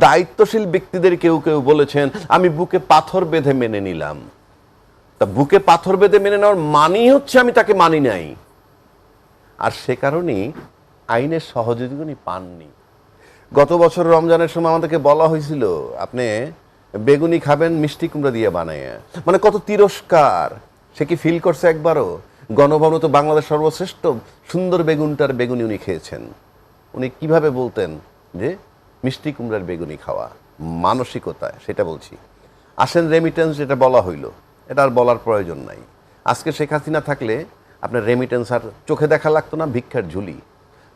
দায়িত্বশীল ব্যক্তিদের কেউ কেউ বলেছেন আমি বুকে পাথর বেঁধে মেনে নিলাম। তা বুকে পাথর বেঁধে মেনে নেওয়ার মানেই হচ্ছে আমি তাকে মানি নাই, আর সে কারণেই আইনের সহযোগিতা উনি পাননি। গত বছর রমজানের সময় আমাদেরকে বলা হয়েছিল আপনি বেগুনি খাবেন মিষ্টি কুমড়া দিয়ে বানায়, মানে কত তিরস্কার। সে কি ফিল করছে একবারও? গণভবনে তো বাংলাদেশ সর্বশ্রেষ্ঠ সুন্দর বেগুনটার বেগুনি উনি খেয়েছেন। উনি কিভাবে বলতেন যে মিষ্টি কুমড়ার বেগুনি খাওয়া মানসিকতায়, সেটা বলছি। আসেন রেমিটেন্স, যেটা বলা হইল, এটা আর বলার প্রয়োজন নাই। আজকে শেখ হাসিনা থাকলে আপনার রেমিটেন্স আর চোখে দেখা লাগতো না, ভিক্ষার ঝুলি।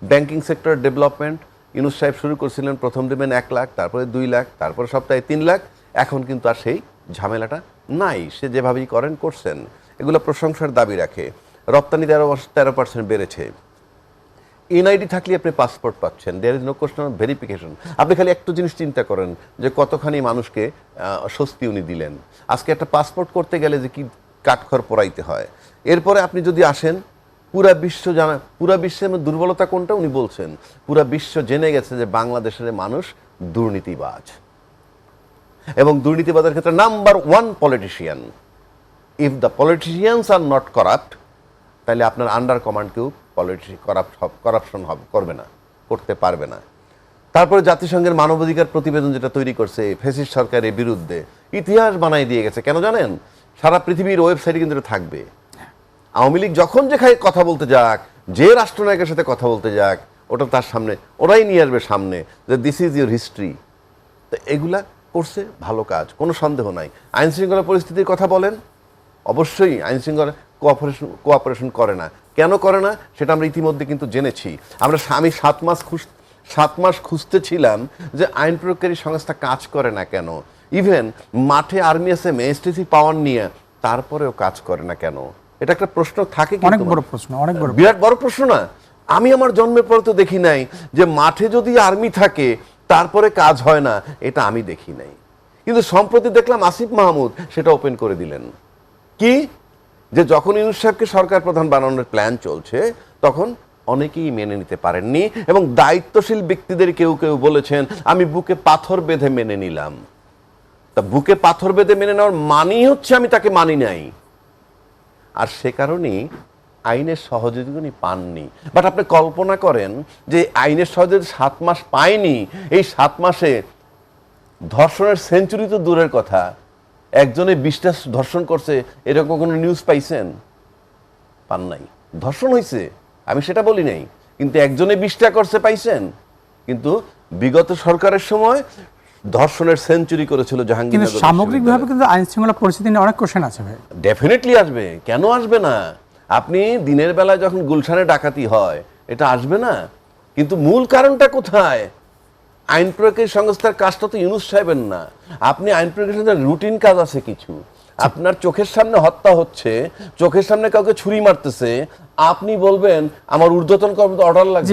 ব্যাংকিং সেক্টর ডেভেলপমেন্ট ইউনূস সাহেব শুরু করেছিলেন, প্রথম দেবেন 1 লাখ, তারপরে 2 লাখ, তারপরে সপ্তাহে 3 লাখ। এখন কিন্তু আর সেই ঝামেলাটা নাই, সে যেভাবেই করছেন। এগুলো প্রশংসার দাবি রাখে। রপ্তানি 13% বেড়েছে। এনআইডি থাকলে আপনি পাসপোর্ট পাচ্ছেন, there is no question of verification. আপনি খালি একটু জিনিস চিন্তা করেন যে কতখানি মানুষকে স্বস্তি উনি দিলেন। আজকে একটা পাসপোর্ট করতে গেলে যে কি কাঠখড় পোড়াইতে হয়। এরপরে আপনি যদি আসেন, পুরা বিশ্বের দুর্বলতা কোনটা উনি বলছেন, পুরা বিশ্ব জেনে গেছে যে বাংলাদেশের মানুষ দুর্নীতিবাজ, এবং দুর্নীতিবাদের ক্ষেত্রে number 1 politician. If the politicians are not corrupt, তাহলে আপনার আন্ডার কমান্ড কেউ করাপশন করবে না, করতে পারবে না। তারপরে জাতিসংঘের মানবাধিকার প্রতিবেদন যেটা তৈরি করছে ফ্যাসিস্ট সরকারের বিরুদ্ধে, ইতিহাস বানাই দিয়ে গেছে। কেন জানেন? সারা পৃথিবীর ওয়েবসাইটে কিন্তু এটা থাকবে। আওয়ামী লীগ যখন যেখানে কথা বলতে যাক, যে রাষ্ট্রনায়কের সাথে কথা বলতে যাক, ওটা তার সামনে ওরাই নিয়ে আসবে সামনে যে দিস ইজ ইউর হিস্ট্রি। তো এগুলা করছে ভালো কাজ, কোনো সন্দেহ নাই। আইন শৃঙ্খলা পরিস্থিতির কথা বলেন, অবশ্যই আইন শৃঙ্খলা কোঅপারেশন করে না। কেন করে না সেটা আমরা ইতিমধ্যে কিন্তু জেনেছি। আমি 7 মাস খুঁজতেছিলাম যে আইন প্রয়োগকারী সংস্থা কাজ করে না কেন। ইভেন মাঠে আর্মি আছে ম্যাজিস্ট্রেসি পাওয়ার নিয়ে, তারপরেও কাজ করে না কেন। এটা একটা প্রশ্ন থাকে, অনেক বড় প্রশ্ন, অনেক বড়, বিরাট বড় প্রশ্ন না? আমি আমার জন্মের পরে তো দেখি নাই যে মাঠে যদি আর্মি থাকে তারপরে কাজ হয় না, এটা আমি দেখি নাই। কিন্তু সম্প্রতি দেখলাম আসিফ মাহমুদ সেটা ওপেন করে দিলেন। কি যে যখন ইউনূস সাহেবকে সরকার প্রধান বানানোর প্ল্যান চলছে, তখন অনেকেই মেনে নিতে পারেননি, এবং দায়িত্বশীল ব্যক্তিদের কেউ কেউ বলেছেন আমি বুকে পাথর বেঁধে মেনে নিলাম। তা বুকে পাথর বেঁধে মেনে নেওয়ার মানেই হচ্ছে আমি তাকে মানি নাই, আর সে কারণেই আইনের সহযোগিতা উনি পাননি। বাট আপনি কল্পনা করেন যে আইনের সহযোগিতা 7 মাস পায়নি, এই 7 মাসে ধর্ষণের সেঞ্চুরি তো দূরের কথা, একজনে 20টা ধর্ষণ করছে, এরকম কোনো নিউজ পাইছেন? পান নাই। ধর্ষণ হয়েছে, আমি সেটা বলি নাই, কিন্তু একজনে 20টা করছে পাইছেন? কিন্তু বিগত সরকারের সময় ধর্ষণের সেঞ্চুরি করেছিল জাহাঙ্গীর। কিন্তু সামগ্রিকভাবে কিন্তু আইন শৃঙ্খলা পরিস্থিতি নিয়ে অনেক কোশ্চেন আছে ভাই। ডেফিনেটলি আসবে, কেন আসবে না? আপনি দিনের বেলায় যখন গুলশানে ডাকাতি হয়, এটা আসবে না? কিন্তু মূল কারণটা কোথায়? আইন প্রয়োগকারী সংস্থার কাজটা তো ইউনূস সাহেবের না। আপনি আইন প্রয়োগের সাথে রুটিন কাজ আছে কিছু। আপনার চোখের সামনে হত্যা হচ্ছে, চোখের সামনে কাউকে ছুরি মারতেছে, আপনি বলবেন আমার ঊর্ধ্বতন কর্মকর্তা অর্ডার লাগবে।